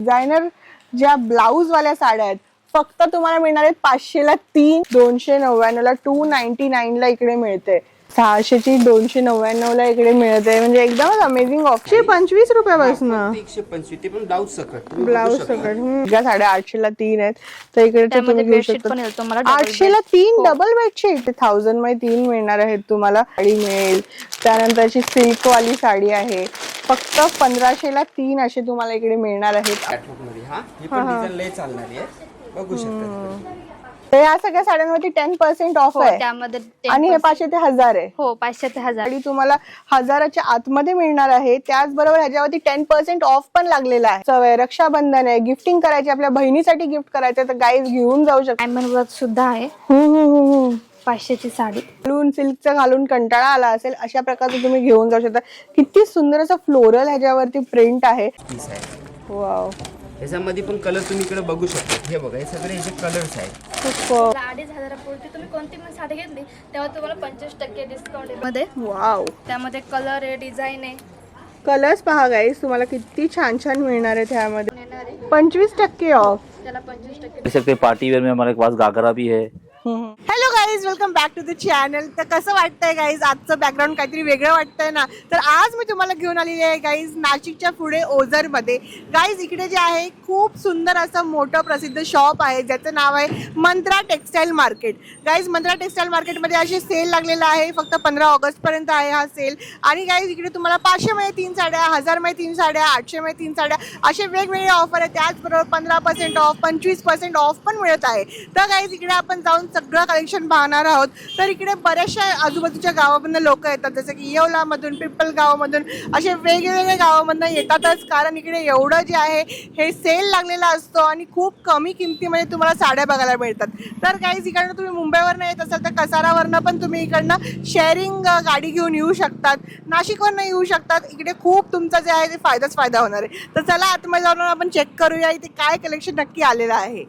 Designer ज्या blouse वाल्या साड्या आहेत फक्त तुम्हाला मिळणार आहेत 500 ला 3, 299 ला 299 ला इकडे मिळते, 600 ची 299 ला इकडे मिळते. म्हणजे एकदमच अमेझिंग ऑफर. 25 रुपयापासून 125 ते पण ब्लाऊज सकट. ब्लाऊज सकट. ज्या साड्या 800 ला 3 आहेत तर इकडे तुम्ही घेऊ शकता. 800 ला 3 डबल बेडशीट 1000 मध्ये 3 मिळणार आहेत तुम्हाला. साडी मिळेल, त्यानंतरची सिल्क वाली साडी आहे. फक्त 1500 ला 3 असे तुम्हाला इकडे मिळणार आहेत. ही पण डिझाइन लय चालणारी आहे, बघू शकता. या सगळ्या साड्यांवरती 10% ऑफ आहे त्यामध्ये आणि हे 500 ते 1000 आहे. हो 500 ते 1000 साडी तुम्हाला 1000च्या आतमध्ये मिळणार आहे. त्याचबरोबर ह्याच्यावरती 10% ऑफ पण लागलेला आहे. सवय रक्षाबंधन आहे, गिफ्टिंग करायची, आपल्या बहिणीसाठी गिफ्ट करायचं तर गाईज घेऊन जाऊ शकता. डायमंड वर्क सुद्धा आहे. 500 ची साडी घालून सिल्कचा घालून कंटाळा आला असेल अशा प्रकारचं तुम्ही घेऊन जाऊ शकता. किती सुंदर असं फ्लोरल ह्याच्यावरती प्रिंट आहे. वाव. याच्यामध्ये पण कलर तुम्ही इकडे बघू शकता. हे बघा, हे सगळे याचे कलर्स आहेत. 2500 तुम्ही कोणती पण साडी घेतली तेव्हा तुम्हाला 25% डिस्काउंट मध्ये. वाव. त्यामध्ये कलर आहे, डिझाईन आहे. कलर्स पहा गाईस, तुम्हाला किती छान छान मिळणार आहे त्यामध्ये. 25% ऑफ. त्याला 25% देख सकते हैं पार्टी वेयर में हमारे पास घाघरा भी है. Hello guys, welcome back to the channel. तर कसं वाटतंय गाईज, आजचं बॅकग्राऊंड काहीतरी वेगळं वाटतंय ना. तर आज मी तुम्हाला घेऊन आलेली आहे गाईज नाशिकच्या पुढे ओझरमध्ये. गाईज इकडे जे आहे खूप सुंदर असं मोठं प्रसिद्ध शॉप आहे ज्याचं नाव आहे मंत्रा टेक्सटाईल मार्केट. गाईज मंत्रा टेक्सटाईल मार्केटमध्ये असे सेल लागलेला आहे. फक्त 15 ऑगस्ट पर्यंत आहे हा सेल. आणि गाईज इकडे तुम्हाला 500 मध्ये 3 साड्या, 1000 मध्ये 3 साड्या, 800 मध्ये 3 साड्या असे वेगवेगळे ऑफर आहे. त्याचबरोबर 15% ऑफ, 25% ऑफ पण मिळत आहे. तर गाईज इकडे आपण जाऊन सगळं कलेक्शन पाहणार आहोत. तर इकडे बऱ्याचशा आजूबाजूच्या गावामधून लोक येतात, जसं की येवलामधून, पिंपळगावमधून, असे वेगवेगळे गावामधून येतातच. कारण इकडे एवढं जे आहे हे सेल लागलेला असतो आणि खूप कमी किमतीमध्ये तुम्हाला साड्या बघायला मिळतात. तर गाईज इकडनं तुम्ही मुंबईवरनं येत असाल तर कसारावरनं पण तुम्ही इकडनं शेअरिंग गाडी घेऊन येऊ शकतात, नाशिकवरनं येऊ शकतात. इकडे खूप तुमचा जे आहे ते फायदाच फायदा होणार आहे. तर चला आतमध्ये जाऊन आपण चेक करूया इथे काय कलेक्शन नक्की आलेलं आहे.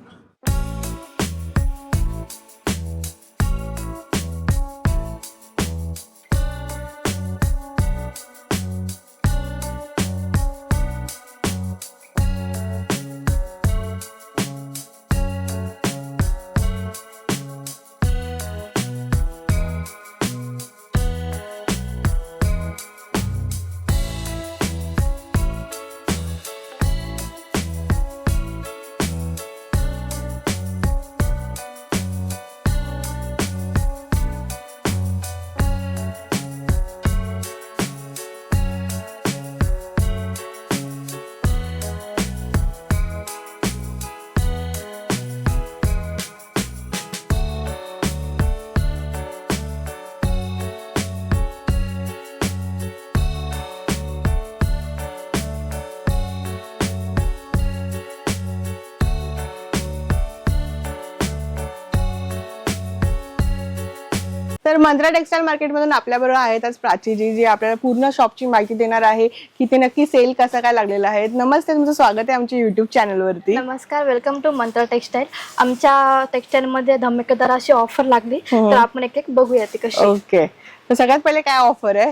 तर मंत्रा टेक्सटाईल मार्केटमधून आपल्याबरोबर आहेत आज प्राचीजी, जी आपल्याला पूर्ण शॉपची माहिती देणार आहे की ते नक्की सेल कसा काय लागलेला आहे. नमस्ते, तुमचं स्वागत आहे आमच्या युट्यूब चॅनलवरती. नमस्कार, वेलकम टू मंत्रा टेक्सटाईल. आमच्या टेक्सटाईल मध्ये धमाकेदार अशी ऑफर लागली तर आपण एक एक बघूया ती कशी. ओके, तर सगळ्यात पहिले काय ऑफर आहे?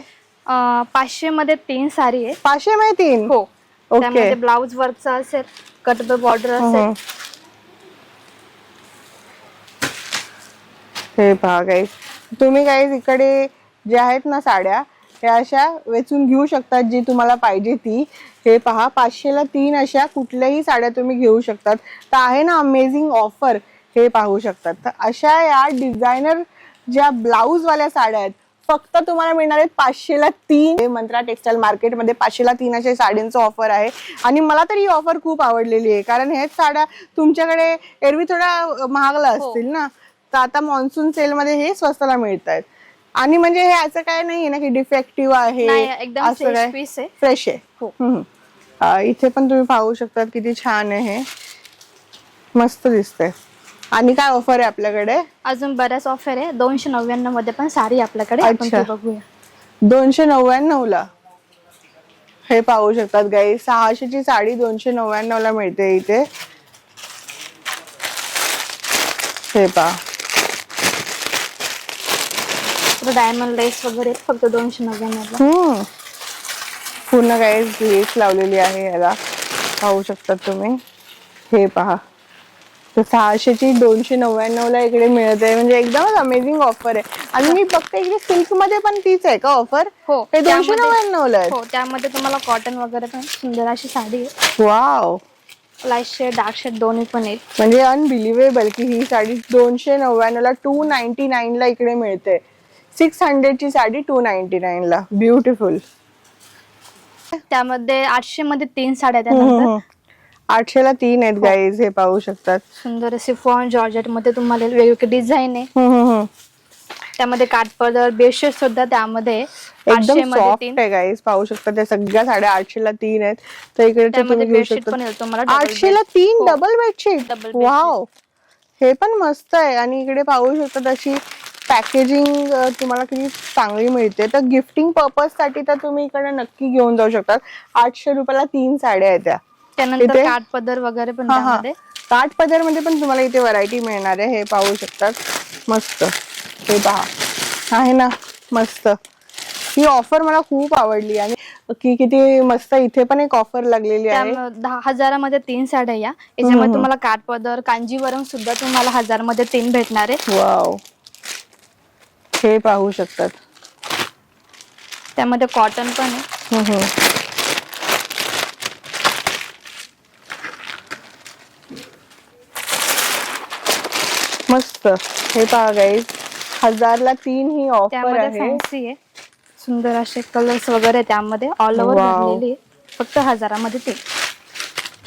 500 मध्ये 3 साडी आहे. 500 मध्ये 3? हो. त्यामध्ये ओके. ब्लाउज वर्कचा असेल, कट बॉर्डर असेल. हे पहा गाईज, तुम्ही गाईज इकडे जे आहेत ना साड्या ह्या अशा वेचून घेऊ शकतात जी तुम्हाला पाहिजे ती. हे पहा 500 ला 3 अशा कुठल्याही साड्या तुम्ही घेऊ शकतात. तर आहे ना अमेझिंग ऑफर, हे पाहू शकतात. तर अशा या डिझायनर ज्या ब्लाऊज वाल्या साड्या आहेत फक्त तुम्हाला मिळणार आहेत 500 ला 3. मंत्रा टेक्सटाईल मार्केटमध्ये 500 ला 3 अशा साड्यांचं ऑफर आहे. आणि मला तर ही ऑफर खूप आवडलेली आहे, कारण हेच साड्या तुमच्याकडे एरवी थोड्या महागला असतील ना, तर आता मान्सून सेल मध्ये हे स्वस्ताला मिळत आहेत. आणि म्हणजे हे असं काय नाहीये ना की डिफेक्टिव्ह आहे, एकदम असं काय, पीस आहे, फ्रेश आहे. इथे पण तुम्ही पाहू शकता किती छान आहे, हे मस्त दिसतंय. आणि काय ऑफर आहे आपल्याकडे? अजून बऱ्याच ऑफर आहे. 299 मध्ये पण साडी आपल्याकडे. आपण ती बघूया. 299 ला हे पाहू शकतात गाईस. 600 ची साडी 299 ला मिळते इथे. हे पहा, डायमंड लेस वगैरे फक्त 299 ला. पूर्ण गाईस लेस लावलेली आहे याला. पाहू शकता तुम्ही. हे पहा, तर 600 ची 299 ला इकडे मिळत आहे. म्हणजे एकदमच अमेझिंग ऑफर आहे. आणि मी बघते इकडे सिल्क मध्ये पण तीच आहे का ऑफर? हो, हे 299 ला आहे. हो, त्यामध्ये तुम्हाला कॉटन वगैरे पण सुंदर अशी साडी आहे. Wow, light shade dark shade दोन्ही पण आहेत. म्हणजे अनबिलिव्हेबल की ही साडी 299 ला 299 ला इकडे मिळते. 600 ची साडी 299 ला. ब्युटिफुल. त्यामध्ये 800 मध्ये 3 साड्या आहेत. त्यानंतर 800 ला 3 आहेत गाईज. हे पाहू शकतात. सुंदर असे फॉन जॉर्जेट मध्ये तुम्हाला वेगवेगळे डिझाईन आहे. त्यामध्ये काठपदर बेडशीट सुद्धा त्यामध्ये 800 एकदम मध्ये सॉफ्ट 3. आहे गाईज. पाहू शकता त्या सगळ्या साड्या 800 ला 3 आहेत. तर इकडे ते त्यामध्ये तुम्ही घेऊ बेडशीट शकता. पण येईल तुम्हाला 800 ला 3 double bedsheet. Double bedsheet. Wow, हे पण मस्त आहे. आणि इकडे पाहू शकता तशी पॅकेजिंग तुम्हाला किती चांगली मिळते. तर गिफ्टिंग पर्पज साठी तर तुम्ही इकडे नक्की घेऊन जाऊ शकतात. 800 रुपयाला 3 साड्या आहेत त्या. त्यानंतर इथे- काठपदर वगैरे पण हा त्यामध्ये. काठ पदर मध्ये पण तुम्हाला इथे व्हरायटी मिळणार आहे. हे पाहू शकतात. मस्त. हे पहा, आहे ना मस्त. ही ऑफर मला खूप आवडली. आणि किती मस्त. इथे पण एक ऑफर लागलेली आहे. 10,000 मध्ये 3 साड्या या. याच्यामध्ये तुम्हाला काठपदर कांजीवरम सुद्धा तुम्हाला 1000 मध्ये 3 भेटणार आहे. वाव, हे पाहू शकतात. त्यामध्ये कॉटन पण आहे. मस्त. हे पहा गाईज, 1000 ला 3 ही ऑफर त्यामध्ये आहे. फॅन्सी आहे. सुंदर असे कलर्स वगैरे त्यामध्ये ऑल ओव्हर Wow. भरलेली आहे. फक्त 1000 मध्ये 3.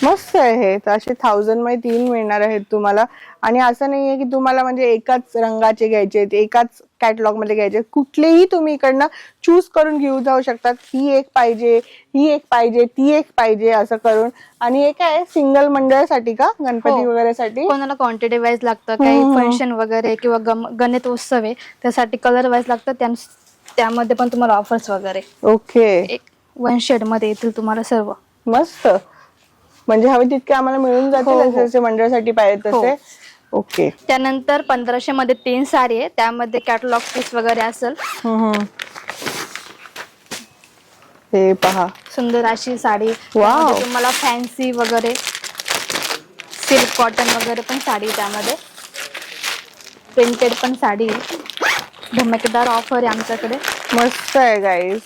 मस्त आहे. तर असे 1000 मध्ये 3 मिळणार आहेत तुम्हाला. आणि असं नाहीये की तुम्हाला म्हणजे एकाच रंगाचे घ्यायचे, एकाच कॅटलॉग मध्ये घ्यायचे. कुठलेही तुम्ही इकडनं चूज करून घेऊन जाऊ शकतात. ही एक पाहिजे, ही एक पाहिजे, ती एक पाहिजे असं करून. आणि हे काय सिंगल मंडळासाठी का, गणपती वगैरे साठी? कोणाला क्वांटिटी वाईज लागतं, काही फंक्शन वगैरे किंवा गणेश उत्सव आहे त्यासाठी कलर वाईज लागतं. त्यामध्ये पण तुम्हाला ऑफर्स वगैरे ओके. एक 1 शेड मध्ये येतील तुम्हाला सर्व. मस्त. म्हणजे हवे तितके आम्हाला मिळून जातील जसे मंडळासाठी पाहिजे तसे. ओके. त्यानंतर 1500 मध्ये 3 साडी आहे. त्यामध्ये कॅटलॉग पीस वगैरे असेल. हे पहा, सुंदर अशी साडी. Wow. त्यामध्ये तुम्हाला फॅन्सी वगैरे सिल्क कॉटन वगैरे पण साडी आहे. त्यामध्ये प्रिंटेड पण साडी आहे. धमाकेदार ऑफर आहे आमच्याकडे. मस्त आहे गाईज.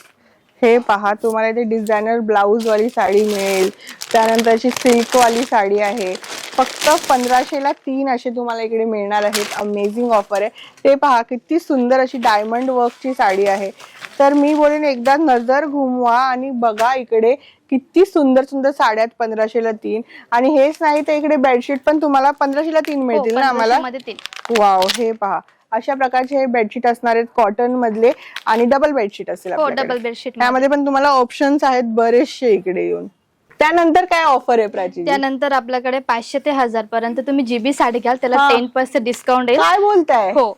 हे पहा, तुम्हाला इथे डिझायनर ब्लाऊज वाली साडी मिळेल. त्यानंतर अशी सिल्क वाली साडी आहे. फक्त 1500 ला 3 असे तुम्हाला इकडे मिळणार आहेत. अमेझिंग ऑफर आहे. ते पहा, किती सुंदर अशी डायमंड वर्कची साडी आहे. तर मी बोलेन एकदा नजर घुमवा आणि बघा इकडे किती सुंदर सुंदर साड्या आहेत 1500 ला 3. आणि हेच नाही तर इकडे बेडशीट पण तुम्हाला 1500 ला 3 मिळतील ना आम्हाला. 1500 मध्ये 3. वाव, हे पहा, अशा प्रकारचे हे बेडशीट असणार आहेत कॉटन मधले. आणि डबल बेडशीट असेल हो, आपल्याकडे. Double bedsheet. त्यामध्ये पण तुम्हाला ऑप्शन्स आहेत बरेचसे इकडे येऊन. त्यानंतर काय ऑफर आहे प्राची? त्यानंतर आपल्याकडे 500 ते 1000 पर्यंत तुम्ही जीबी साडी घ्याल त्याला 10% डिस्काउंट येईल. काय बोलताय? हो.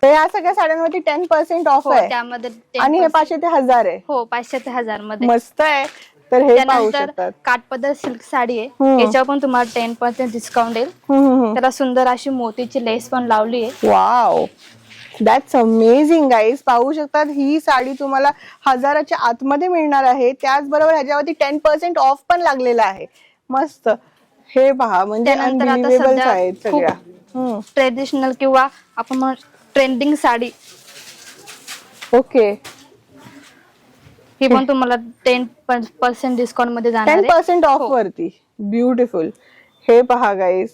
तर या सगळ्या साड्यांवरती 10% ऑफ हो, आहे. त्यामध्ये आणि हे 500 ते 1000 आहे. हो, 500 ते 1000 मध्ये. मस्त आहे. तर हे पाहू त्यानंतर शकतात. काठपदर सिल्क साडी आहे. याच्यावर पण तुम्हाला 10% डिस्काउंट येईल. त्याला सुंदर अशी मोतीची लेस पण लावली आहे. Wow, that's amazing guys. पाहू शकतात ही साडी तुम्हाला 1000च्या आतमध्ये मिळणार आहे. त्याचबरोबर ह्याच्यावरती 10% ऑफ पण लागलेला आहे. मस्त. हे पहा, म्हणजे त्यानंतर आता अनबिलिव्हेबल सध्या आहेत सगळ्या. ट्रेडिशनल किंवा आपण म्हणू ट्रेंडिंग साडी ओके. ही पण तुम्हाला 10% डिस्काउंट मध्ये जाणार आहे. 10% ऑफ वरती. ब्युटिफुल. हे पहा गाईज,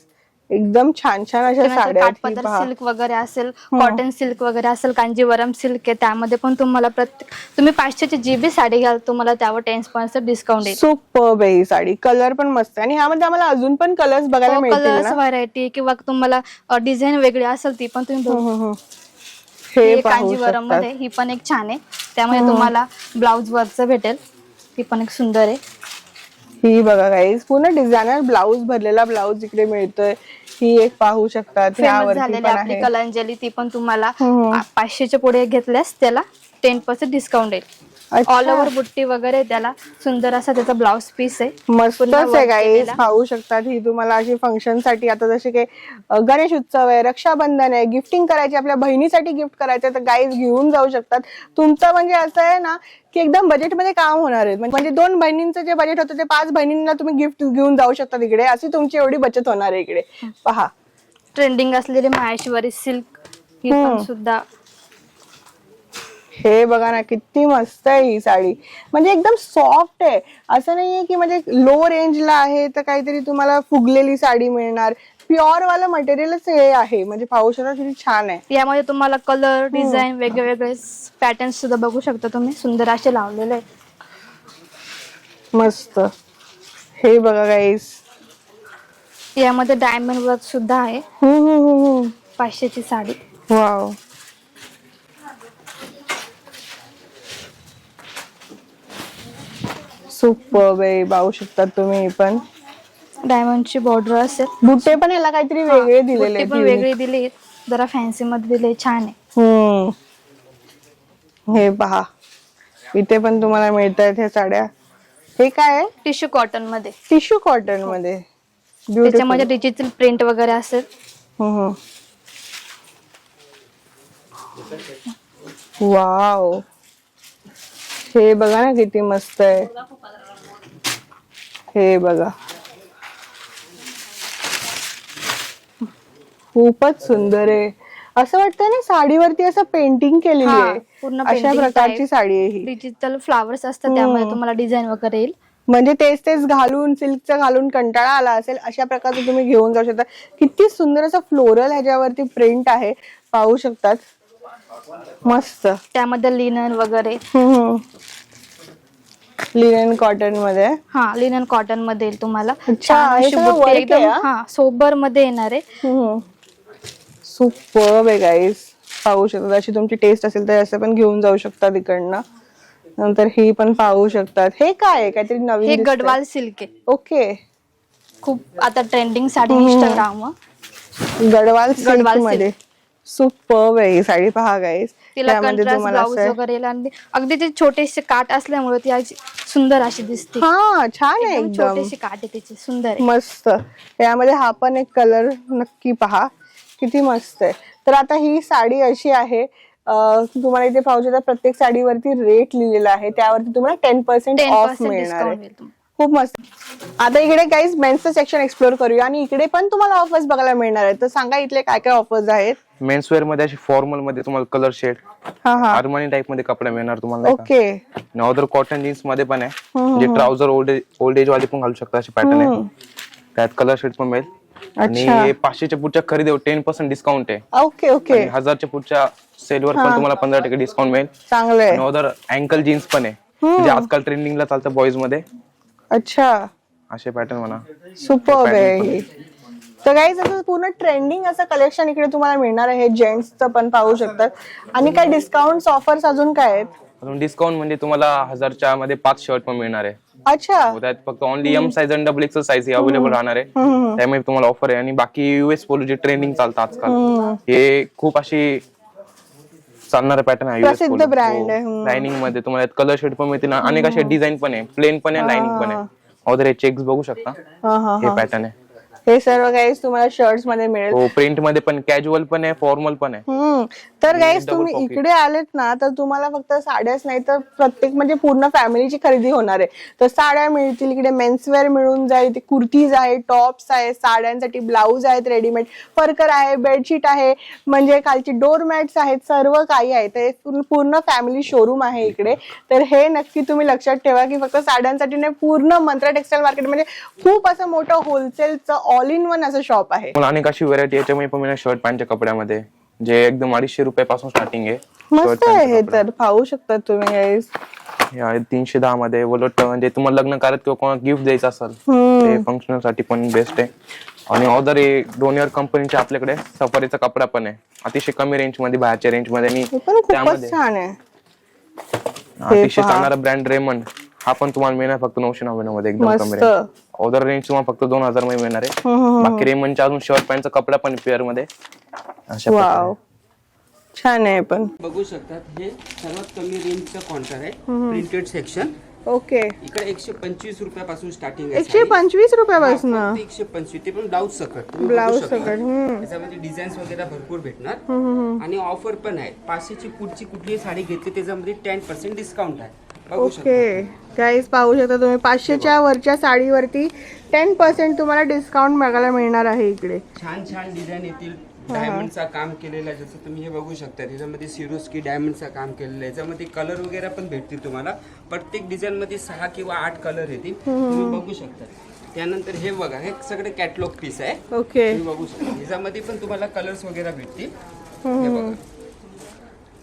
एकदम छान छान अशा त्यानंतर साड्या आहेत. ही काठपदर पहा. सिल्क वगैरे असेल, कॉटन सिल्क वगैरे असेल, कांजीवरम सिल्क आहे त्यामध्ये पण तुम्हाला तुम्ही 500 ची जीबी साडी घ्याल तुम्हाला त्यावर 10% डिस्काउंट येईल. सुपर्ब आहे ही साडी. कलर पण मस्त आहे. आणि ह्यामध्ये आम्हाला अजून पण कलर्स बघायला मिळतील कलर्स ना? व्हरायटी किंवा तुम्हाला डिझाईन वेगळी असेल ती पण तुम्ही बघू. हे ही पाहू कांजीवरम शकतात. मध्ये ही पण एक छान आहे. त्यामध्ये तुम्हाला ब्लाउज वर्कचं भेटेल. ती पण एक सुंदर आहे. ही बघा गाईज, पूर्ण डिझायनर ब्लाऊज भरलेला ब्लाऊज इकडे मिळतोय. ही एक पाहू शकतात. फेमस ह्यावरती झालेली पण आपली आहे. कलांजली ती पण तुम्हाला 500च्या पुढे घेतल्यास त्याला 10% डिस्काउंट येईल. अच्छा. ऑल ओव्हर बुट्टी वगैरे त्याला सुंदर असा त्याचा ब्लाउज पीस आहे. मस्तच पूर्ण आहे work गाईज, केलेला. पाहू शकतात. ही तुम्हाला अशी फंक्शन साठी, आता जसे की गणेश उत्सव आहे, रक्षाबंधन आहे, गिफ्टिंग करायची, आपल्या बहिणीसाठी गिफ्ट करायचं, तर गाईज घेऊन जाऊ शकतात. तुमचं म्हणजे असं आहे ना की एकदम बजेटमध्ये काम होणार आहे. म्हणजे 2 बहिणींचं जे बजेट होतं ते 5 बहिणींना तुम्ही गिफ्ट घेऊन जाऊ शकता इकडे, अशी तुमची एवढी बचत होणार आहे इकडे. पहा, ट्रेंडिंग असलेली माहेश्वरी सिल्क ही पण सुद्धा हे बघा ना किती मस्त आहे ही साडी. म्हणजे एकदम सॉफ्ट आहे, असं नाहीये की म्हणजे लो रेंजला आहे तर काहीतरी तुम्हाला फुगलेली साडी मिळणार. प्युअर वाला मटेरियलच हे आहे. म्हणजे पाहू शकता किती छान आहे. यामध्ये तुम्हाला कलर डिझाईन वेगळे पॅटर्न सुद्धा बघू शकता तुम्ही, सुंदर असे लावलेले आहेत. मस्त. हे बघा गाईस, यामध्ये डायमंड वर्क सुद्धा आहे. 500ची साडी. वाव, सुपर्ब आहे. पाहू शकता तुम्ही. पण डायमंडची बॉर्डर असेल, बुट्टे पण याला काहीतरी वेगळे दिलेले बुट्टी पण आहेत. वेगळी दिली, जरा फॅन्सी मध्ये दिले, छान आहे. हे पहा, इथे पण तुम्हाला मिळत आहेत ह्या साड्या. हे काय आहे? टिश्यू कॉटन मध्ये, टिश्यू कॉटन मध्ये. त्याच्यामध्ये डिजिटल प्रिंट वगैरे असेल. वाव, हे बघा ना किती मस्त आहे. हे बघा, खूपच सुंदर आहे. असं वाटतंय ना साडीवरती असं पेंटिंग केलेली हा, आहे. पूर्ण अशा painting प्रकारची type. साडी आहे ही. डिजिटल फ्लावर्स असतात, त्यामध्ये तुम्हाला डिझाईन वगैरे येईल. म्हणजे तेच घालून, सिल्कचं घालून कंटाळा आला असेल अशा प्रकारचं तुम्ही घेऊन जाऊ शकता. किती सुंदर असं फ्लोरल ह्याच्यावरती प्रिंट आहे, पाहू शकतात. मस्त. त्यामध्ये लिनन वगैरे, लिनन कॉटन मध्ये. हा लिनन कॉटन मध्ये येईल तुम्हाला. अच्छा, छान हे अशी सगळं बुट्टी work एकदम आहे, हा? हा सोबर मध्ये येणार आहे. सुपर्ब आहे गाईस, पाहू शकतात. अशी तुमची टेस्ट असेल तर असं पण घेऊन जाऊ शकता तिकडनं. नंतर ही पण पाहू शकतात. हे काय आहे? काहीतरी हे नवीन. गडवाल सिल्क आहे. ओके, खूप आता trending sari Instagram Gadwal silk Gadwal मध्ये. सुपर्ब आहे ही साडी. पहा गाईस, तिला कंट्रास्ट ब्लाउज वगैरे आणि अगदी ते छोटेसे काट असल्यामुळे ती अशी सुंदर अशी दिसते. हा, छान आहे एकदम एकदम. छोटेसे काट आहे त्याचे, सुंदर आहे. मस्त. यामध्ये हा पण एक कलर नक्की पहा, किती मस्त आहे. तर आता ही साडी अशी आहे, तुम्हाला इथे पाहू शकता प्रत्येक साडीवरती रेट लिहिलेला आहे, त्यावरती तुम्हाला 10% ऑफ 10% मिळणार डिस्काउंट आहे. मिळेल तुम्हाला. खूप मस्त. आता इकडे गाईज मेन्सचं सेक्शन एक्सप्लोर करूया आणि इकडे पण तुम्हाला ऑफर्स बघायला मिळणार आहेत. तर सांगा इथले काय काय ऑफर्स आहेत. मेन्सवेअर मध्ये अशी फॉर्मल मध्ये तुम्हाला कलर शेड, हा, आर्मानी टाइप मध्ये कपडे मिळणार तुम्हाला, नाही का? ओके. अदर कॉटन जीन्स मध्ये पण आहे, जे ट्राउझर ओल्ड एज वाले पण घालू शकता, अशी पॅटर्न आहे. त्यात कलर शेड पण मिळेल. आणि 500च्या पुढच्या खरेदीवर 10% डिस्काउंट आहे. ओके ओके, 1000च्या पुढच्या सेलवर पण तुम्हाला 15% डिस्काउंट मिळेल. चांगलं आहे. अदर अँकल जीन्स पण आहे, जे आजकाल ट्रेंडिंगला चालतं बॉईज मध्ये. अच्छा, असे पॅटर्न म्हणा. सुपर्ब आहे ही. तर गाईज असं पूर्ण ट्रेंडिंग असं कलेक्शन इकडे तुम्हाला मिळणार आहे. जेंट्सचं पण पाहू शकतात. आणि काय डिस्काउंट ऑफर्स अजून काय आहेत? अजून डिस्काउंट म्हणजे तुम्हाला 1000च्या मध्ये 5 शर्ट पण मिळणार आहे. अच्छा, त्यात फक्त ओनली एम साईज आणि डबल एक्सेल साईज अवेलेबल राहणार आहे. त्यामुळे तुम्हाला ऑफर आहे. आणि बाकी युएस पोलो जे ट्रेंडिंग चालतं आजकाल, हे खूप अशी चालणारा पॅटर्न आहे. युएस प्रसिद्ध brand आहे. लाइनिंग मध्ये तुम्हाला कलर शेड पण मिळतील, अनेक असे डिझाईन पण आहे, प्लेन पण आहे, लाइनिंग पण आहे. अदर हे चेक्स बघू शकता, हे पॅटर्न आहे. हे सर्व गाईज तुम्हाला शर्ट्स मध्ये मिळेल. हो, प्रिंट मध्ये पण, कॅज्युअल पण आहे, फॉर्मल पण आहे. तर गाईज तुम्ही इकडे आलेत ना, तर तुम्हाला फक्त साड्याच नाही तर प्रत्येक म्हणजे पूर्ण फॅमिलीची खरेदी होणार आहे. तर साड्या मिळतील इकडे, मेन्सवेअर मिळून जाईल, कुर्तीज आहे, टॉप्स आहे, साड्यांसाठी ब्लाऊज आहेत रेडीमेड, परकर आहे, बेडशीट आहे, म्हणजे खालची डोरमॅट्स आहेत, सर्व काही आहे. तर पूर्ण फॅमिली शोरूम आहे इकडे. तर हे नक्की तुम्ही लक्षात ठेवा की फक्त साड्यांसाठी नाही, पूर्ण मंत्रा टेक्सटाईल मार्केट म्हणजे खूप असं मोठं होलसेलचं ऑल इन वन असं शॉप आहे. मला अनेक अशी व्हरायटी याच्यामध्ये पण मिळणार शर्ट पॅन्टच्या कपड्यामध्ये, जे एकदम 250 रुपयापासून स्टार्टिंग आहे. मस्त आहे हे. तर पाहू शकता तुम्ही गाईज, 310 मध्ये. उलट म्हणजे तुम्हाला लग्न कार्यात किंवा कोणाला गिफ्ट द्यायचं असेल ते फंक्शनल साठी पण बेस्ट आहे. आणि अदर डोनियर कंपनीच्या आपल्याकडे सफारीचा कपडा पण आहे, अतिशय कमी रेंज मध्ये, बाहेरच्या रेंज मध्ये. आणि हे पण खूपच त्यामध्ये छान आहे. अतिशय चालणारा ब्रँड रेमंड, हा पण तुम्हाला मिळणार फक्त 999 मध्ये, एकदम कमी रेंज. अदर रेंज तुम्हाला फक्त 2000 मध्ये मिळणार आहे. बाकी रेमंडच्या अजून शर्ट पॅन्टचा कपडा पण पेअर मध्ये. अशा वाव, छान आहे पण. बघू शकतात हे सर्वात कमी रेंजचं काउंटर आहे, प्रिंटेड सेक्शन. ओके, इकडे 125 रुपयापासून स्टार्टिंग आहे. 125 रुपयापासून 125 ते पण ब्लाऊज सकट. ब्लाऊज सकट. त्याच्यामध्ये डिझाईन्स वगैरे भरपूर भेटणार आणि ऑफर पण आहे. 500 ची पुढची कुठलीही साडी घेतली त्याच्यामध्ये 10% डिस्काउंट आहे. बघू शकता. ओके गाईज, पाहू शकता तुम्ही 500च्या वरच्या साडीवरती 10% तुम्हाला डिस्काउंट बघायला मिळणार आहे इकडे. छान छान डिझाईन येतील. डायमंडचा काम केलेलं आहे, जसं तुम्ही हे बघू शकता. त्याच्यामध्ये सिरोस्की डायमंडचा काम केलेलं आहे. याच्यामध्ये कलर वगैरे पण भेटतील तुम्हाला. प्रत्येक डिझाईन मध्ये 6 किंवा 8 कलर येतील, तुम्ही बघू शकता. त्यानंतर हे बघा, हे सगळे कॅटलॉग पीस आहे. ओके, तुम्ही बघू शकता. याच्यामध्ये पण तुम्हाला कलर्स वगैरे भेटतील. हे बघा,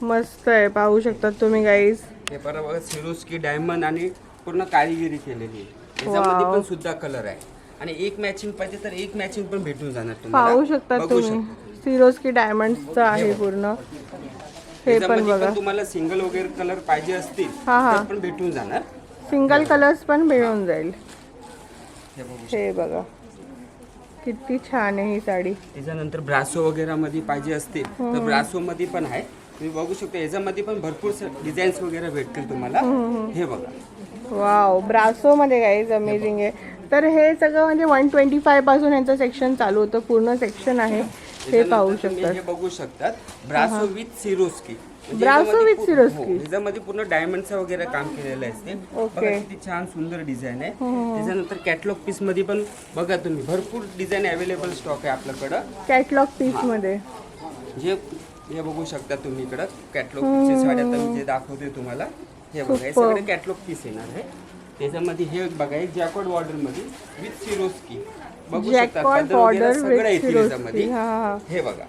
मस्त आहे, पाहू शकता तुम्ही गाईज. हे बघा, सिरोस्की डायमंड आणि पूर्ण कारिगिरी केलेली आहे. याच्यामध्ये पण सुद्धा कलर आहे आणि एक मॅचिंग पाहिजे तर एक मॅचिंग पण भेटून जाणार तुम्हाला. पाहू शकता बघू तुम्ही, शकता. सिरोस्की डायमंड्सचं आहे पूर्ण. हे पण याच्यामध्ये बघा, पण तुम्हाला सिंगल वगैरे कलर पाहिजे असतील हा. तर पण भेटून जाणार. सिंगल कलर्स पण मिळून जाईल. हे बघू. हे बघा किती छान आहे ही साडी. त्याच्यानंतर ब्रासो वगैरे मध्ये पाहिजे असतील तर ब्रासो मध्ये पण आहे. तुम्ही बघू शकता. याच्यामध्ये पण भरपूर डिझाईन्स वगैरे भेटतील तुम्हाला. हे बघा, वाव, ब्रासो मध्ये गाईज अमेझिंग आहे. तर हे सगळं म्हणजे 125 पासून यांचं सेक्शन चालू होतं, पूर्ण सेक्शन आहे. हे पाहू त्याच्यानंतर तुम्ही शकता. हे बघू शकतात, ब्रासो विथ सिरोस्की. म्हणजे ब्रासो याच्यामध्ये with सिरोस्की. हो, याच्यामध्ये पूर्ण डायमंडचं वगैरे काम केलेलं असते. बघा किती छान सुंदर डिझाईन आहे. त्याच्यानंतर कॅटलॉग पीस मध्ये पण बघा तुम्ही, भरपूर डिझाईन अवेलेबल स्टॉक आहे आपल्याकडं. कॅटलॉग पीस मध्ये जे हे बघू शकता तुम्ही इकडं कॅटलॉगची साड्या आता मी जे दाखवते तुम्हाला. हे बघा, हे सगळे कॅटलॉग पीस येणार आहे. त्याच्यामध्ये हे बघा, एक जॅकॉर्ड बॉर्डर मध्ये विथ सिरोस्की. बघू शकता, जॅकॉर्ड पदर वगैरे बॉर्डर सगळं विथ येतील सिरोस्की. याच्यामध्ये. हा हे बघा,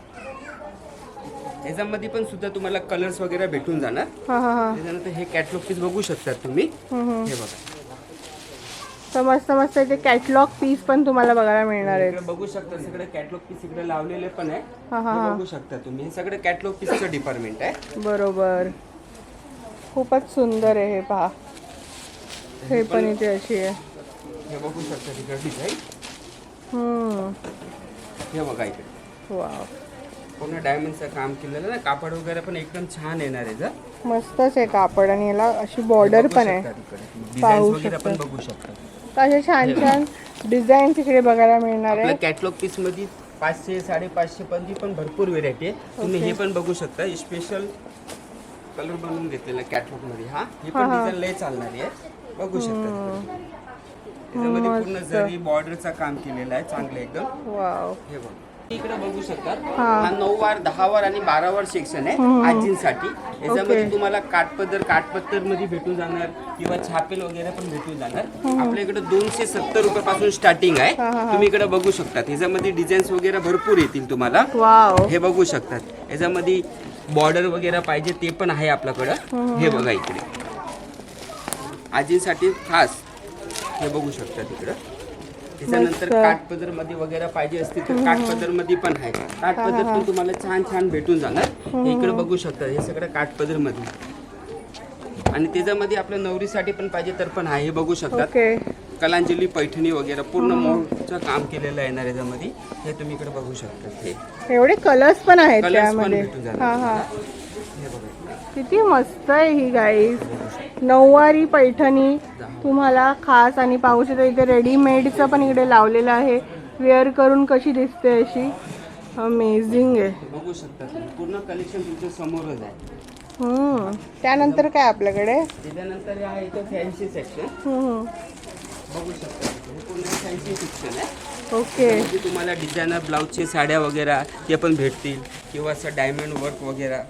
याच्यामध्ये पण सुद्धा तुम्हाला कलर्स वगैरे भेटून जाणार. हा हा हा. त्याच्यानंतर हे कॅटलॉग पीस बघू शकता तुम्ही. हे बघा, तर मस्त मस्त इथे कॅटलॉग पीस पण तुम्हाला बघायला मिळणार आहेत. इकडे बघू शकता सगळे कॅटलॉग पीस इकडे लावलेले पण आहे. हा हा हे हा, बघू शकता तुम्ही. हे सगळे कॅटलॉग पीसचं डिपार्टमेंट आहे. बरोबर. खूपच सुंदर आहे हे, पहा. हे पण इथे अशी आहे. हे बघू शकता तिकडे डिझाईन. हे बघा इकडे वाव, पूर्ण डायमंडचं काम केलेलं ना. कापड वगैरे पण एकदम छान येणार आहे. जर मस्तच आहे कापड आणि याला अशी बॉर्डर पण आहे. डिझाईन वगैरे पण बघू शकता. तर असे छान छान डिझाईन तिकडे बघायला मिळणार आपल्या आहे. कॅटलॉग पीस मध्ये 500 550 पर्यंत पण भरपूर व्हेरायटी आहे. तुम्ही हे पण बघू शकता, स्पेशल कलर बनवून घेतलेला कॅटलॉग मध्ये. हा, हे पण डिझाईन लय चालणारी आहे. बघू शकता. त्याच्यामध्ये पूर्ण जरी बॉर्डरचा काम केलेलं आहे, चांगलं एकदम. वाव, हे बघ, इकडे बघू शकता. हा 9 वार, 10 वार आणि 12 वार सेक्शन आहे आजींसाठी. याच्यामध्ये तुम्हाला काठपदर मध्ये भेटून जाणार किंवा छापेल वगैरे पण भेटून जाणार. आपल्या इकडे 270 रुपयापासून स्टार्टिंग आहे. तुम्ही इकडे बघू शकता. याच्यामध्ये डिझाईन्स वगैरे भरपूर येतील तुम्हाला. वाव, हे बघू शकतात. याच्यामध्ये बॉर्डर वगैरे पाहिजे ते पण आहे आपल्याकडं. हे बघा इकडे आजींसाठी खास. हे बघू शकता तिकडं. त्याच्यानंतर काठपदर मध्ये वगैरे पाहिजे असतील तर काठपदर मध्ये पण आहे. काठपदर पण तुम्हाला छान छान भेटून जाणार. हे इकडे बघू शकता. हे सगळं काठपदर मध्ये. आणि त्याच्यामध्ये आपल्या नवरीसाठी पण पाहिजे तर पण आहे. हे बघू शकतात. ओके, कलांजली पैठणी वगैरे पूर्ण मोठं काम केलेलं आहे ना याच्यामध्ये. हे तुम्ही इकडे बघू शकता. हे एवढे कलर्स पण आहेत कलर्स पण त्यामध्ये. भेटून हा जाणार हा, तुम्हाला. हे बघा, किती मस्त आहे ही गाईज. नऊवारी पैठणी तुम्हाला खास. आणि पाहू शकता इथे रेडीमेडचं पण इकडे लावलेलं आहे. वेअर करून कशी दिसते अशी अमेझिंग आहे. बघू शकता तुम्ही. पूर्ण कलेक्शन तुमच्या समोरच आहे. त्यानंतर काय आपल्याकडे? त्याच्यानंतर आहे इथं फॅन्सी सेक्शन. बघू शकता. हे पूर्ण फॅन्सी सेक्शन आहे. ओके, म्हणजे तुम्हाला डिझायनर ब्लाऊजचे साड्या वगैरे ते पण भेटतील किंवा असं डायमंड वर्क वगैरे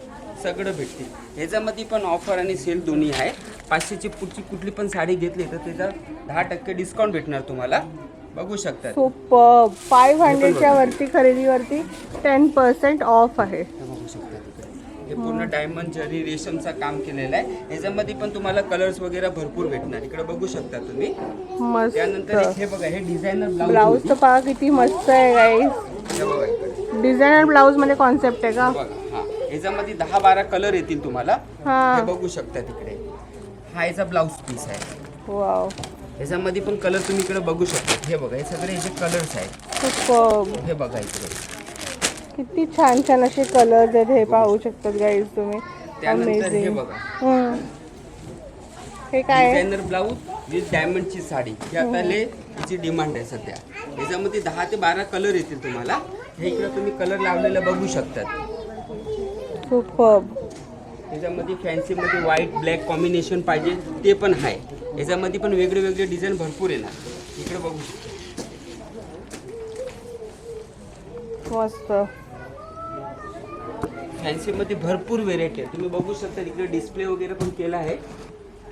सगळं भेटतील. ह्याच्यामध्ये पण ऑफर आणि सेल दोन्ही आहे. 500ची पुढची कुठली पण साडी घेतली तर त्याचा 10% डिस्काउंट भेटणार तुम्हाला. बघू शकता. सुपर. 500च्या वरती खरेदीवरती 10% ऑफ आहे. हे बघू शकता तिकडे. हे पूर्ण डायमंड जरी रेशमचा काम केलेलं आहे. ह्याच्यामध्ये पण तुम्हाला कलर्स वगैरे भरपूर भेटणार. इकडे बघू शकता तुम्ही. मस्त. त्यानंतर हे बघा, हे डिझायनर ब्लाऊज तर पहा किती मस्त आहे गाईज. हे बघा इकडे. डिझायनर ब्लाऊज मध्ये कॉन्सेप्ट आहे का? बघा, हा याच्यामध्ये 10-12 कलर येतील तुम्हाला. हा, हे बघू शकता तिकडे. हा याचा ब्लाऊज पीस आहे. वाव, याच्यामध्ये पण कलर तुम्ही इकडे बघू शकता. हे बघा, हे सगळे याचे कलर्स आहेत. सुपर. हे बघा इकडे. किती छान छान असे कलर्स आहेत, हे पाहू शकतात गाईज तुम्ही. त्यानंतर हे अमेझिंग. बघा हे काय आहे? डिझायनर ब्लाऊज विथ डायमंडची साडी ही आता याची डिमांड आहे सध्या. याच्यामध्ये 10 ते 12 कलर येतील तुम्हाला. हे इकडे तुम्ही कलर लावलेला बघू शकतात. सुपर्ब. याच्यामध्ये फॅन्सीमध्ये व्हाईट ब्लॅक कॉम्बिनेशन पाहिजे ते पण आहे. याच्यामध्ये पण वेगळे वेगळे डिझाईन भरपूर येणार. इकडे बघू शकता. मस्त. फॅन्सीमध्ये भरपूर व्हेरायटी आहे. तुम्ही बघू शकता इकडे डिस्प्ले वगैरे पण केला आहे.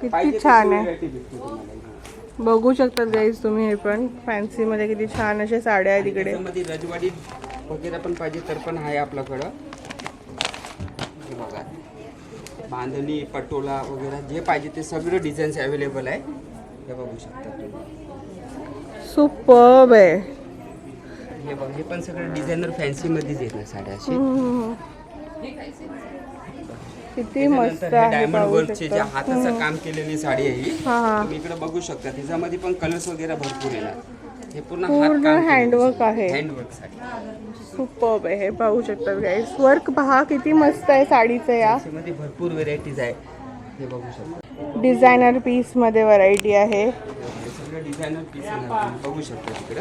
किती छान आहे. variety भेटते तुम्हाला. बघू शकतात गाईज तुम्ही. हे पण फॅन्सी मध्ये किती छान अशा साड्या आहेत इकडे. त्याच्यामध्ये रजवाडी वगैरे पण पाहिजे तर पण आहे आपल्याकडं. हे बघा बांधणी पटोला वगैरे जे पाहिजे ते सगळं डिझाईन्स अवेलेबल आहे. हे बघू शकता तुम्ही. सुपर्ब आहे. हे बघ हे पण सगळं डिझायनर फॅन्सी मध्येच येत ना साड्या अशी. किती मस्त त्याच्यानंतर हे आहे. डायमंड पाहू वर्कचे जे शकता. हाताचं काम केलेली साडी आहे ही. हा हा. तुम्ही इकडे बघू शकता त्याच्यामध्ये पण कलर्स वगैरे भरपूर येणार. हे पूर्ण हँडवर्क आहे. हँडवर्क साडी. सुपर्ब आहे. हे पाहू शकतात गाईज. वर्क पहा किती मस्त आहे साडीचं. या त्याच्यामध्ये भरपूर व्हेरायटीज आहे. हे बघू शकता. डिझायनर पीस मध्ये व्हरायटी आहे. हे सगळं डिझायनर पीस बघू शकता तिकडे.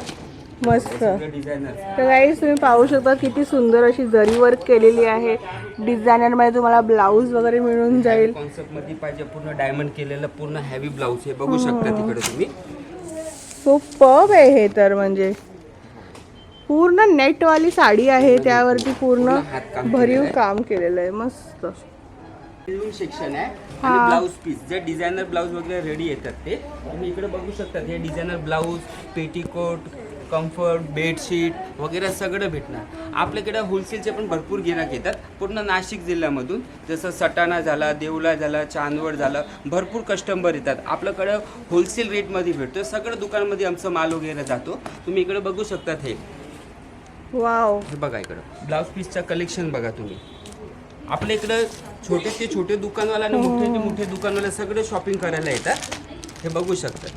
मस्त. सगळं डिझायनर. तर गाईज तुम्ही पाहू शकता किती सुंदर अशी जरी वर्क केलेली आहे. डिझायनर मध्ये तुम्हाला ब्लाऊज वगैरे मिळून जाईल. कॉन्सेप्ट मध्ये पाहिजे पूर्ण डायमंड केलेलं पूर्ण हेवी ब्लाऊज हे बघू शकता तिकडे तुम्ही. सुपर्ब आहे हे तर. म्हणजे पूर्ण नेटवाली साडी आहे, त्यावरती पूर्ण हातकाम भरीव काम केलेलं आहे. मस्त. सेक्शन आहे आणि ब्लाऊज पीस जे डिझायनर ब्लाऊज वगैरे रेडी येतात ते तुम्ही इकडे बघू शकता. हे designer blouse, petticoat, comfort, bedsheet वगैरे सगळं भेटणार. आपल्याकडे होलसेलचे पण भरपूर गिराक येतात पूर्ण नाशिक जिल्ह्यामधून. जसं सटाणा झाला, देवला झाला, चांदवड झालं, भरपूर कस्टमर येतात. आपल्याकडं होलसेल रेटमध्ये भेटतो. सगळं दुकानमध्ये आमचा माल वगैरे जातो. तुम्ही इकडे बघू शकतात. हे वाव. हे बघा इकडं ब्लाऊज पीसचं कलेक्शन बघा तुम्ही. आपल्या इकडं छोटे ते छोटे दुकानवाला आणि मोठे ते मोठे दुकानवाले सगळे शॉपिंग करायला येतात. हे बघू शकतात.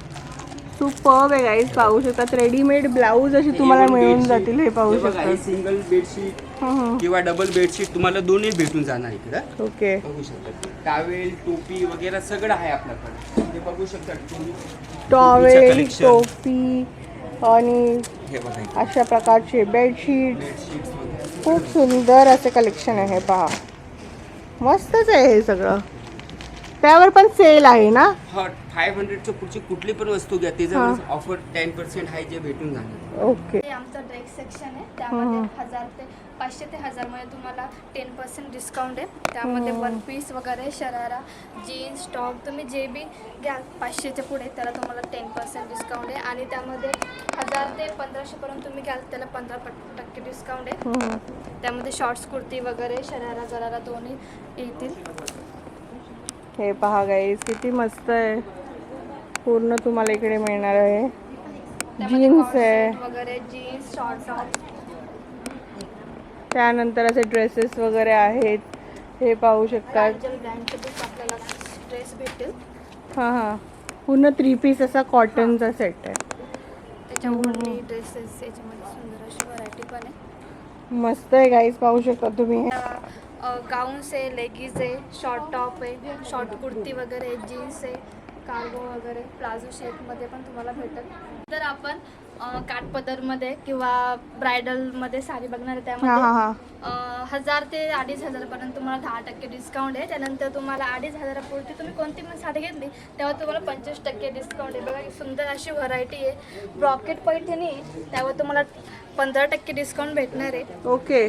सुपर्ब आहे गाईज. पाहू शकतात रेडीमेड ब्लाऊज अशी तुम्हाला मिळून जातील. हे पाहू शकतात. सिंगल बेडशीट किंवा डबल बेडशीट तुम्हाला दोन्ही भेटून जाणार इकडं. ओके. बघू शकता. टावेल, टोपी वगैरे सगळं आहे आपल्याकडे. हे बघू शकता तुम्ही. Towel, collection. टोपी आणि हे बघा इकडे. अशा प्रकारचे बेडशीट. बेडशीट्स वगैरे खूप सुंदर असे कलेक्शन आहे. पहा मस्तच आहे हे सगळं. त्यावर पण सेल आहे ना. 500चं पुढची कुठली पण वस्तू घ्या त्याच्यावर ऑफर 10% आहे जे भेटून जाणार. ओके. हे आमचं ड्रेस सेक्शन आहे. त्यामध्ये 1000 ते 500 ते 1000 मध्ये तुम्हाला 10% डिस्काउंट आहे. त्यामध्ये वन पीस वगैरे, शरारा, जीन्स, टॉप तुम्ही जे बी घ्याल 500च्या पुढे त्याला तुम्हाला 10% डिस्काउंट आहे. आणि त्यामध्ये 1000 ते 1500 पर्यंत तुम्ही घ्याल त्याला 15% डिस्काउंट आहे. त्यामध्ये शॉर्ट्स, कुर्ती वगैरे, शरारा गरारा दोन्ही येतील. हे पहा गाईज किती मस्त आहे. पूर्ण तुम्हाला इकडे मिळणार आहे. जीन्स आहे, वगैरे जीन्स, शॉर्ट टॉप. त्यानंतर असे ड्रेसेस वगैरे आहेत. हे पाहू शकतात. ब्रँडचे पण आपल्याला ड्रेस भेटेल. हां हां. पूर्ण 3 पीस असा कॉटनचा सेट आहे. त्याच्यावर ड्रेसेस याच्यामध्ये सुंदर अशी व्हरायटी पण आहे. मस्त आहे गाईज. पाहू शकता तुम्ही. गाऊन्स आहे, लेगीज आहे, शॉर्ट टॉप आहे, शॉर्ट कुर्ती वगैरे, जीन्स आहे, कार्गो वगैरे, प्लाझो शेपमध्ये पण तुम्हाला भेटेल. तर आपण काठपदरमध्ये किंवा ब्रायडलमध्ये साडी बघणार आहे. त्यामध्ये 1000 ते 2500 पर्यंत तुम्हाला 10% डिस्काउंट आहे. त्यानंतर तुम्हाला 2500 पुरती तुम्ही कोणती पण साडी घेतली तेव्हा तुम्हाला 25% डिस्काउंट आहे. बघा सुंदर अशी व्हरायटी आहे. ब्रॉकेट पैठणी त्यावर तुम्हाला 15% डिस्काउंट भेटणार आहे. ओके.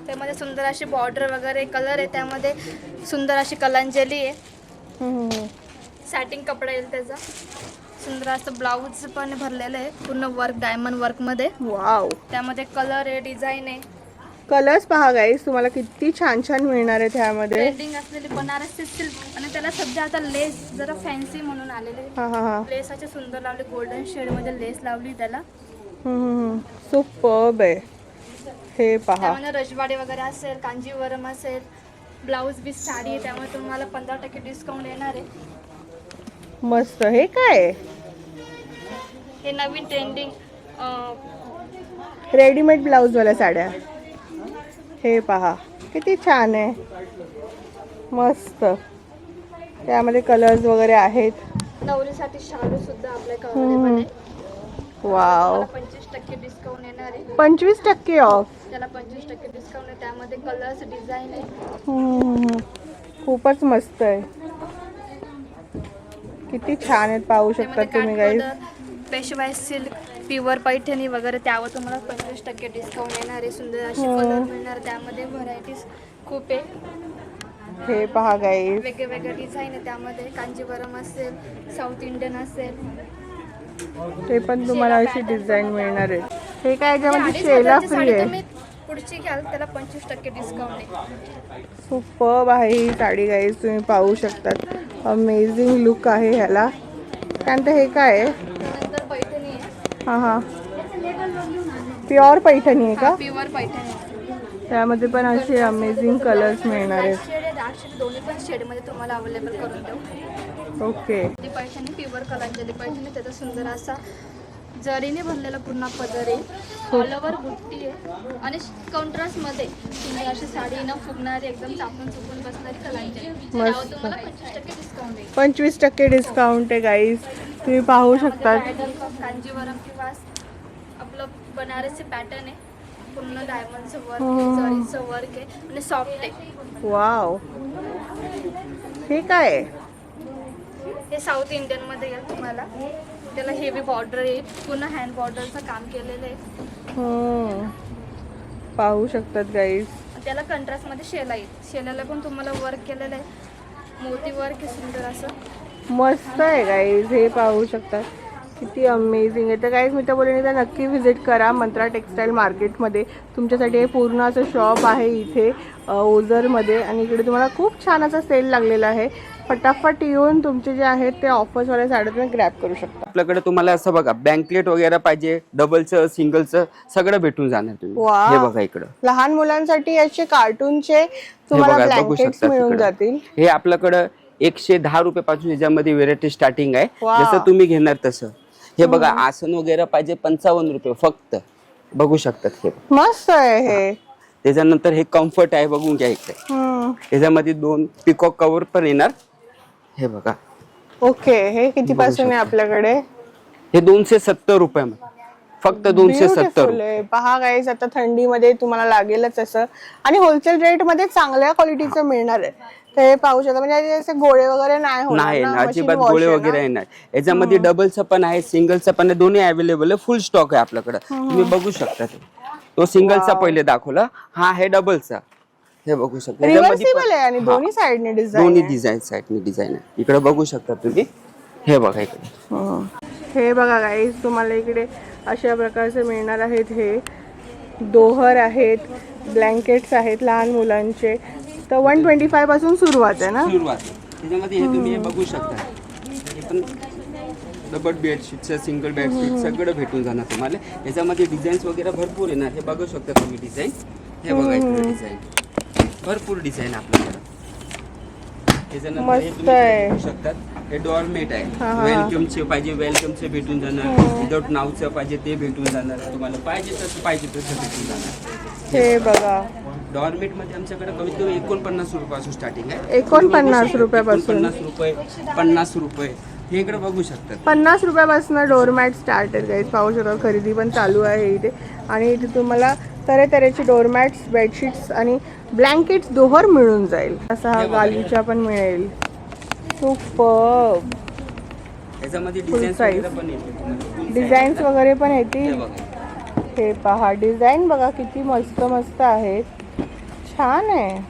त्यामध्ये सुंदर अशी बॉर्डर वगैरे कलर आहे. त्यामध्ये सुंदर अशी कलांजली आहे. सॅटिंग कपडा येईल त्याचा. सुंदर असं ब्लाऊज पण भरलेलं आहे पूर्ण वर्क, डायमंड वर्कमध्ये. वाव. त्यामध्ये कलर आहे, डिझाईन आहे. कलर्स पहा गाईज तुम्हाला किती छान छान मिळणार आहे त्यामध्ये. ट्रेंडिंग असलेली बनारसी सिल्क आणि त्याला सध्या आता लेस जरा फॅन्सी म्हणून आलेले. हां हां हां. लेस असे सुंदर लावले, गोल्डन शेडमध्ये लेस लावली त्याला. सुपर्ब आहे. हे पहा. त्यामध्ये रजवाडी वगैरे असेल, कांजीवरम असेल, ब्लाऊज बी साडी आहे त्यामुळे तुम्हाला 15% डिस्काउंट येणार आहे. मस्त. हे काय आहे? हे नवीन ट्रेंडिंग रेडीमेड ब्लाऊजवाल्या साड्या. हे पहा किती छान आहे, मस्त. त्यामध्ये कलर्स वगैरे आहेत. नवरीसाठी शालू सुद्धा आपल्याकडे अवेलेबल आहे. वाव, 25% डिस्काउंट येणार आहे. 25% ऑफ. त्याला 25% डिस्काउंट आहे. त्यामध्ये कलर्स डिझाईन आहे. खूपच मस्त आहे, किती छान आहेत, पाहू शकता तुम्ही गाईज. पेशवाई सिल्क, प्युअर पैठणी वगैरे त्यावर तुम्हाला 25% डिस्काउंट येणार आहे. सुंदर असे कलर मिळणार. त्यामध्ये व्हरायटीज खूप आहे. हे पहा गाईज, वेगळे वेगळे डिझाईन आहे. त्यामध्ये कांजीवरम असेल, साऊथ इंडियन असेल, ते पण तुम्हाला अशी डिझाईन मिळणार आहे. हे काय याच्यामध्ये 2,500 शेला ची फ्री साडी आहे. तुम्ही पुढची घ्याल त्याला 25% डिस्काउंट आहे. सुपर्ब आहे ही साडी गाईज, तुम्ही पाहू शकतात. अमेझिंग लुक आहे ह्याला. त्यानंतर हे काय आहे? त्यानंतर पैठणी आहे. हां हां, प्युअर पैठणी आहे का? प्युअर पैठणी. त्यामध्ये पण असे अमेझिंग कलर्स मिळणार आहेत. शेड आहे, डार्क शेड दोन्ही पण शेडमध्ये तुम्हाला अवेलेबल करून देऊ. ओके. ती पैठणी प्युअर कलांजली पैठणी, त्याचा सुंदर असा जरीने भरलेला पूर्ण पदर आहे. ऑल ओव्हर बुट्टी आहे आणि कॉन्ट्रास्टमध्ये तुम्ही अशी साडी न फुगणारी एकदम चापून चुकून बसणारी कलांजली. त्यावर तुम्हाला 25% डिस्काउंट आहे. 25% डिस्काउंट आहे गाईज, तुम्ही पाहू शकतात. ब्रायडल कांजीवरम किंवा आपलं बनारसी पॅटर्न आहे. पूर्ण डायमंडचं वर्क आहे, जरीचं वर्क आहे आणि सॉफ्ट आहे. वाव, हे काय आहे? हे साऊथ इंडियनमध्ये येईल तुम्हाला. त्याला हेवी बॉर्डर आहे, पूर्ण हँड बॉर्डरचं काम केलेलं आहे. पाहू शकतात गाईज. त्याला कंट्रास्टमध्ये शेला येईल. शेलाला पण तुम्हाला वर्क केलेलं आहे, मोती वर्क आहे सुंदर असं. मस्त आहे गाईज, हे पाहू शकतात, किती अमेझिंग आहे. तर गाईज मी तर बोलेन तर नक्की व्हिजिट करा मंत्रा टेक्सटाईल मार्केटमध्ये. तुमच्यासाठी हे पूर्ण असं शॉप आहे इथे ओझरमध्ये. आणि इकडे तुम्हाला खूप छान असा सेल लागलेला आहे. फटाफट येऊन तुमचे जे आहेत ते ऑफर्सवाल्या साड्या तुम्ही ग्रॅब करू शकता. आपल्याकडे तुम्हाला असं बघा बँकलेट वगैरे पाहिजे, डबलचं सिंगलचं सगळं भेटून जाणार तुम्ही. वा. हे बघा इकडं लहान मुलांसाठी असे कार्टूनचे तुम्हाला बघा, बघू ब्लँकेट्स शकता मिळून तिकडं. जातील. हे आपल्याकडं 110 रुपयापासून याच्यामध्ये व्हेरायटी स्टार्टिंग आहे. वा. जसं तुम्ही घेणार तसं. हे बघा आसन वगैरे पाहिजे 55 रुपये फक्त, बघू शकतात. हे मस्त आहे हे. त्याच्यानंतर हे कम्फर्ट आहे, बघून घ्या इकडे. याच्यामध्ये 2 पिकॉक कव्हर पण येणार. हे बघा. ओके, हे किती पासून आहे आपल्याकडे? हे 270 रुपये फक्त 270 Beautiful आहे. पहा गाईज, आता थंडीमध्ये तुम्हाला लागेलच असं. आणि होलसेल रेट मध्ये चांगल्या क्वालिटीचं मिळणार आहे. तर हे पाहू शकता, म्हणजे असे गोळे वगैरे नाही होणार नाही ना, अजिबात machine wash गोळे आहे वगैरे ना. नाही. याच्यामध्ये डबलचं पण आहे, सिंगलचं पण आहे, दोन्ही अवेलेबल आहे. फुल स्टॉक आहे आपल्याकडे, तुम्ही बघू शकता. तो सिंगलचा पहिले दाखवला, हा आहे डबलचा. हे बघू शकता. रिव्हर्सिबल आहे आणि दोन्ही साइडने डिझाइन. दोन्ही डिझाईन साईडने डिझाईन आहे. इकडे बघू शकता तुम्ही. हे बघा इकडे. हे बघा गाईज, तुम्हाला इकडे अशा प्रकारचे मिळणार आहेत. हे दोहर आहेत, ब्लँकेट्स आहेत लहान मुलांचे. तर 125 पासून सुरुवात आहे ना? सुरुवात त्याच्यामध्ये हे तुम्ही हे बघू शकता. हे पण डबल बेडशीटचं, सिंगल बेडशीट सगळं भेटून जाणार तुम्हाला. याच्यामध्ये डिझाईन्स वगैरे भरपूर येणार. हे बघू शकता तुम्ही डिझाईन. हे बघा इकडे डिझाईन भरपूर डिझाईन आपल्याकडे. त्याच्यानंतर हे तुम्ही बघू शकतात. हे डॉर्मेट आहे. वेलकमचे पाहिजे वेलकमचे भेटून जाणार. विदाउट नावचं पाहिजे ते भेटून जाणार. तुम्हाला पाहिजे तसं भेटून जाणार. हे बघा, डॉर्मेट मध्ये आमच्याकडे कमीत कमी 49 रुपयापासून स्टार्टिंग आहे. 49 रुपयापासून. 50 रुपये, 50 रुपये हे इकडे बघू शकतात. 50 रुपयापासून डोरमॅट स्टार्ट आहे गाईज, पाहू शकता. खरेदी पण चालू आहे इथे. आणि इथे तुम्हाला तऱ्हेतऱ्हेचे डोरमॅट्स, बेडशीट्स आणि ब्लँकेट्स दोहर मिळून जाईल. असा हा गालीचा पण मिळेल. सुपर्ब. याच्यामध्ये Full डिझाईन्स size. वगैरे पण येतील तुम्हाला. डिझाईन्स वगैरे पण हे येतील. बघा. हे पहा, डिजाइन बघा किती मस्त मस्त आहेत. छान है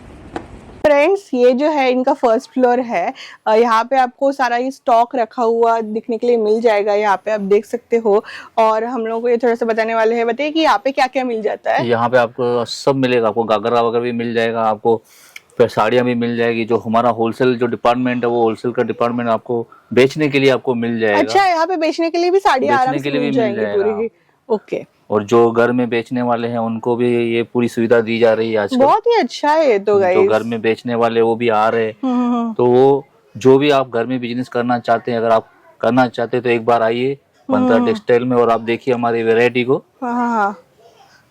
फ्रेंड्स। ये जो है इनका फर्स्ट फ्लोर है। यहाँ पे आपको सारा ये स्टॉक रखा हुआ दिखने के लिए मिल जाएगा। यहाँ पे आप देख सकते हो। और हम लोगों को ये थोड़ा सा बताने वाले हैं, बताइए कि यहाँ पे क्या क्या मिल जाता है। यहाँ पे आपको सब मिलेगा, आपको घाघरा वगैरह भी मिल जाएगा, आपको फिर साड़ियाँ भी मिल जाएगी। जो हमारा होलसेल जो डिपार्टमेंट है वो होलसेल का डिपार्टमेंट आपको बेचने के लिए आपको मिल जाएगा। अच्छा, यहाँ पे बेचने के लिए भी साड़ियाँ आराम से मिल जाएंगी पूरी। ओके। और जो घर में बेचने वाले हैं उनको भी ये पूरी सुविधा दी जा रही है आजकल। बहुत ही अच्छा है ये तो गाइस। जो घर में बेचने वाले वो भी आ रहे हैं। तो वो जो भी आप घर में बिजनेस करना चाहते हैं, अगर आप करना चाहते हैं तो एक बार आइए मंत्रा टेक्सटाइल में और आप देखिए हमारी वैरायटी को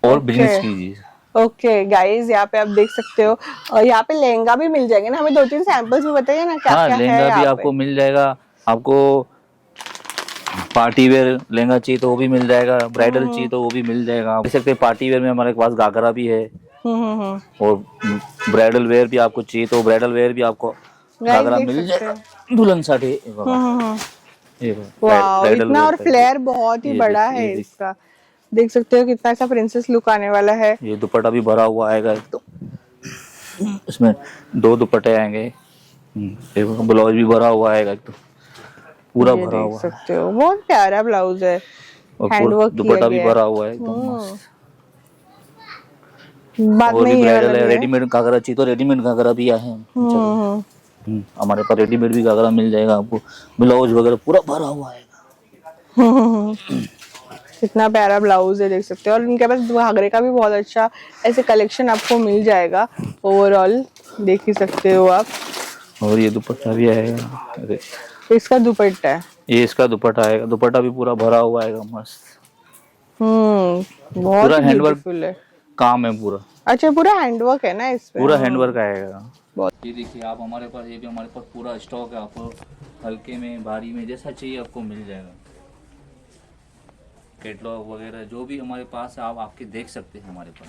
और बिजनेस कीजिए। ओके गाइस, यहाँ पे आप देख सकते हो, और यहाँ पे लहंगा भी मिल जाएंगे ना, हमें 2-3 सैंपल्स भी बताइए ना क्या हाँ, क्या है लहंगा भी यहाँ आपको मिल जाएगा। आपको पार्टी वेयर लहंगा चाहिए तो वो भी मिल जाएगा, ब्राइडल चाहिए तो वो भी मिल जाएगा। आप देख सकते हैं पार्टी वेयर में हमारे पास घाघरा भी है, और ब्राइडल वेयर भी आपको चाहिए तो ब्राइडल वेयर भी आपको घाघरा देख मिल सकते जाएगा दुल्हन साठी। वाओ, इतना और फ्लेयर बहुत ही बड़ा है इसका, देख सकते हो कितना ऐसा प्रिंसेस लुक आने वाला है। ये दुपट्टा भी भरा हुआ आएगा एकदम, इसमें 2 दुपट्टे आएंगे, देखो ब्लाउज भी भरा हुआ आएगा एकदम पूरा भरा देख हुआ है, सकते हो बहुत प्यारा ब्लाउज है, और हैंडवर्क दुपट्टा भी भरा हुआ है एकदम मस्त। बात और भी नहीं ब्राइडल है, रेडीमेड घाघरा चाहिए तो रेडीमेड घाघरा भी आए हैं। हमारे पास रेडीमेड भी घाघरा मिल जाएगा आपको, ब्लाउज वगैरह पूरा भरा हुआ आएगा। कितना प्यारा ब्लाउज है, देख सकते हो, और इनके पास घाघरे का भी बहुत अच्छा ऐसे कलेक्शन आपको मिल जाएगा। ओवरऑल देख ही सकते हो आप। और ये दुपट्टा भी आएगा, अरे इसका दुपट्टा है, ये इसका दुपट्टा आएगा, दुपट्टा भी पूरा भरा हुआ आएगा मस्त, बहुत पूरा हैंडवर्क ब्यूटीफुल है। काम है पूरा, अच्छा पूरा हैंडवर्क है ना इसमें? पूरा हैंडवर्क आएगा। बहुत। ये देखिए आप, हमारे पास ये भी हमारे पास पूरा स्टॉक है, आपको हल्के में भारी में जैसा चाहिए आपको मिल जाएगा। कैटलॉग वगैरह जो भी हमारे पास है आप आके देख सकते हैं हमारे पास।